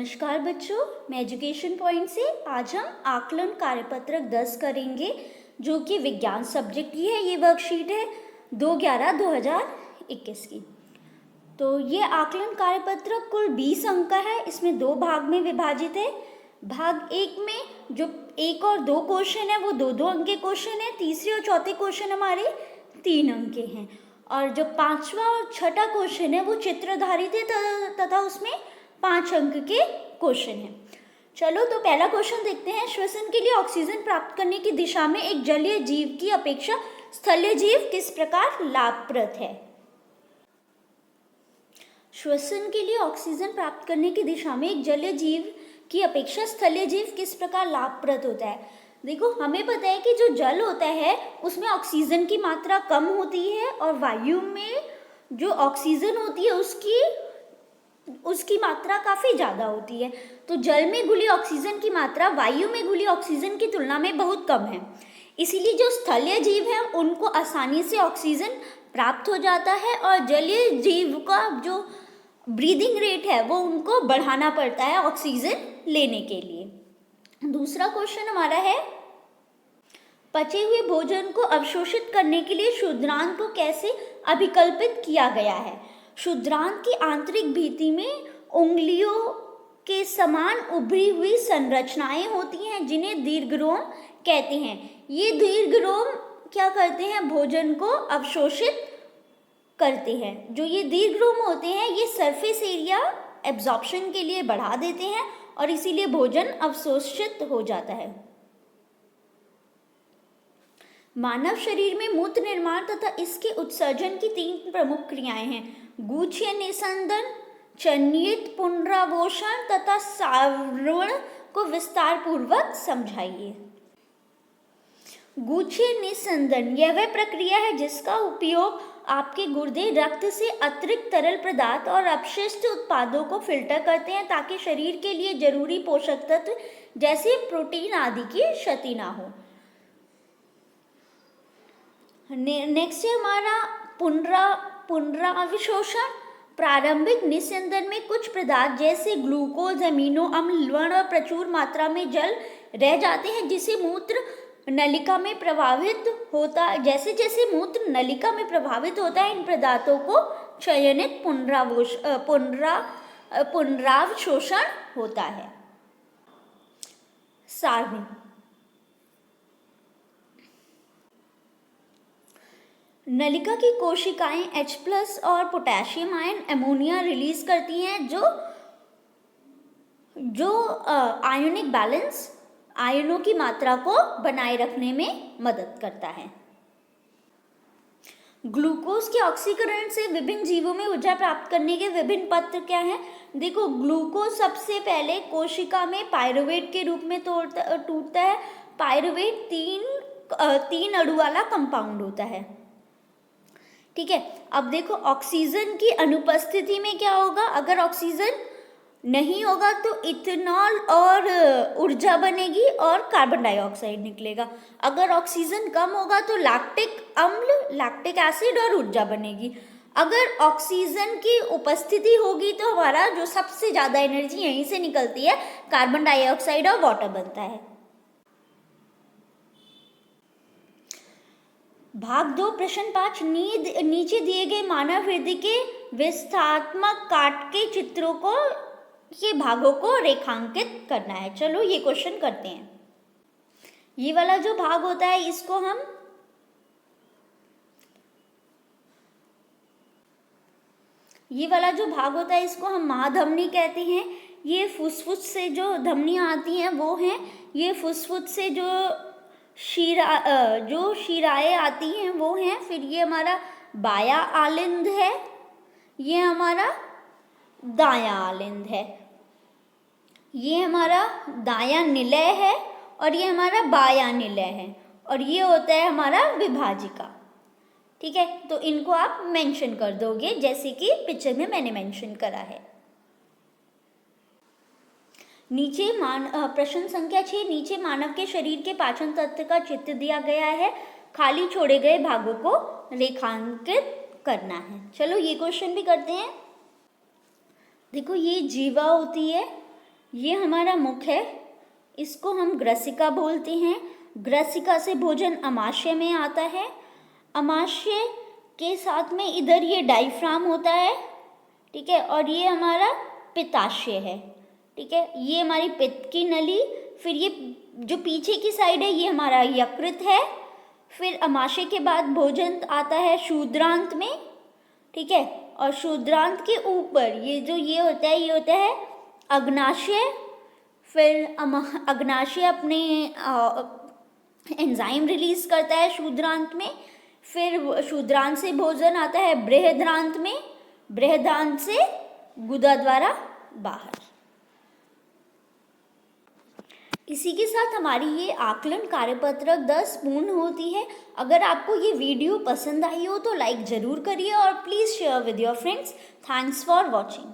नमस्कार बच्चों, मैं एजुकेशन पॉइंट से आज हम आकलन कार्यपत्रक 10 करेंगे जो कि विज्ञान सब्जेक्ट की है। ये वर्कशीट है 2/11/2021 की। तो ये आकलन कार्यपत्रक कुल 20 अंक का है। इसमें 2 भाग में विभाजित है। भाग 1 में जो 1 और 2 क्वेश्चन है वो 2-2 अंक के क्वेश्चन है। तीसरे और चौथे क्वेश्चन हमारे 3 अंक के हैं और जो 5वां और 6ठा क्वेश्चन है वो चित्रधारित है तथा उसमें 5 अंक के क्वेश्चन है। चलो तो पहला क्वेश्चन देखते हैं। श्वसन के लिए ऑक्सीजन प्राप्त करने की दिशा में एक जलीय जीव की अपेक्षा स्थलीय जीव किस प्रकार लाभप्रद है? श्वसन के लिए ऑक्सीजन प्राप्त करने की दिशा में एक जलीय जीव की अपेक्षा स्थलीय जीव किस प्रकार लाभप्रद होता है? देखो, हमें पता है कि जो जल होता है उसमें ऑक्सीजन की मात्रा कम होती है और वायु में जो ऑक्सीजन होती है उसकी मात्रा काफ़ी ज़्यादा होती है। तो जल में घुली ऑक्सीजन की मात्रा वायु में घुली ऑक्सीजन की तुलना में बहुत कम है। इसीलिए जो स्थलीय जीव है उनको आसानी से ऑक्सीजन प्राप्त हो जाता है और जलीय जीव का जो ब्रीदिंग रेट है वो उनको बढ़ाना पड़ता है ऑक्सीजन लेने के लिए। दूसरा क्वेश्चन हमारा है, पचे हुए भोजन को अवशोषित करने के लिए क्षुद्रांत को कैसे अभिकल्पित किया गया है? क्षुद्रांत की आंतरिक भित्ति में उंगलियों के समान उभरी हुई संरचनाएं होती हैं जिन्हें दीर्घरोम कहते हैं। ये दीर्घरोम क्या करते हैं? भोजन को अवशोषित करते हैं। जो ये दीर्घरोम होते हैं ये सरफेस एरिया एब्जॉर्प्शन के लिए बढ़ा देते हैं और इसीलिए भोजन अवशोषित हो जाता है। मानव शरीर में मूत्र निर्माण तथा इसके उत्सर्जन की 3 प्रमुख क्रियाएं हैं: गुच्छीय निस्संदन, चयनित पुनरावोषण तथा सावरण को विस्तार पूर्वक समझाइए। गुच्छीय निस्संदन यह वह प्रक्रिया है जिसका उपयोग आपके गुर्दे रक्त से अतिरिक्त तरल पदार्थ और अपशिष्ट उत्पादों को फिल्टर करते हैं ताकि शरीर के लिए जरूरी पोषक तत्व जैसे प्रोटीन आदि की क्षति ना हो। नेक्स्ट है हमारा पुनरावशोषण। प्रारंभिक निस्संदन में कुछ पदार्थ जैसे ग्लूकोज, अमीनो अम्ल, लवण और प्रचुर मात्रा में जल रह जाते हैं जिसे मूत्र नलिका में प्रभावित होता है। जैसे जैसे मूत्र नलिका में प्रभावित होता है इन पदार्थों को चयनित पुनरावशोषण होता है। सारणी, नलिका की कोशिकाएं H+ और पोटेशियम आयन अमोनिया रिलीज करती हैं जो आयोनिक बैलेंस आयनों की मात्रा को बनाए रखने में मदद करता है। ग्लूकोज के ऑक्सीकरण से विभिन्न जीवों में ऊर्जा प्राप्त करने के विभिन्न पथ क्या हैं? देखो, ग्लूकोज सबसे पहले कोशिका में पायरुवेट के रूप में टूटता है। पायरुवेट 3 अणु वाला कंपाउंड होता है। ठीक है, अब देखो ऑक्सीजन की अनुपस्थिति में क्या होगा? अगर ऑक्सीजन नहीं होगा तो इथेनॉल और ऊर्जा बनेगी और कार्बन डाइऑक्साइड निकलेगा। अगर ऑक्सीजन कम होगा तो लैक्टिक अम्ल, लैक्टिक एसिड और ऊर्जा बनेगी। अगर ऑक्सीजन की उपस्थिति होगी तो हमारा जो सबसे ज़्यादा एनर्जी यहीं से निकलती है, कार्बन डाइऑक्साइड और वाटर बनता है। भाग 2 प्रश्न 5, नीचे दिए गए मानव हृदय के विस्थापनात्मक काट के चित्रों को ये भागों को रेखांकित करना है। चलो ये क्वेश्चन करते हैं। ये वाला जो भाग होता है इसको हम महाधमनी कहते हैं। ये फुसफुस से जो धमनियां आती हैं वो हैं। ये फुसफुस से जो शिराएं आती हैं वो हैं। फिर ये हमारा बायां आलिंद है, ये हमारा दायां आलिंद है, ये हमारा दायां निलय है और ये हमारा बायां निलय है और ये होता है हमारा विभाजिका। ठीक है, तो इनको आप मेंशन कर दोगे जैसे कि पिक्चर में मैंने मेंशन करा है। नीचे प्रश्न संख्या 6, नीचे मानव के शरीर के पाचन तंत्र का चित्र दिया गया है। खाली छोड़े गए भागों को रेखांकित करना है। चलो ये क्वेश्चन भी करते हैं। देखो, ये जीवा होती है, ये हमारा मुख है, इसको हम ग्रसिका बोलते हैं। ग्रसिका से भोजन अमाशय में आता है। अमाशय के साथ में इधर ये डायफ्राम होता है, ठीक है, और ये हमारा पित्ताशय है, ठीक है, ये हमारी पित्त की नली। फिर ये जो पीछे की साइड है ये हमारा यकृत है। फिर अमाशय के बाद भोजन आता है शूद्रांत में, ठीक है, और शूद्रांत के ऊपर ये होता है अग्नाशय। फिर अग्नाशय अपने एंजाइम रिलीज करता है शूद्रांत में। फिर शूद्रांत से भोजन आता है बृहदांत में, बृहदांत से गुदा द्वारा बाहर। इसी के साथ हमारी ये आकलन कार्यपत्रक 10 पूर्ण होती है। अगर आपको ये वीडियो पसंद आई हो तो लाइक ज़रूर करिए और please share with your friends. Thanks for watching.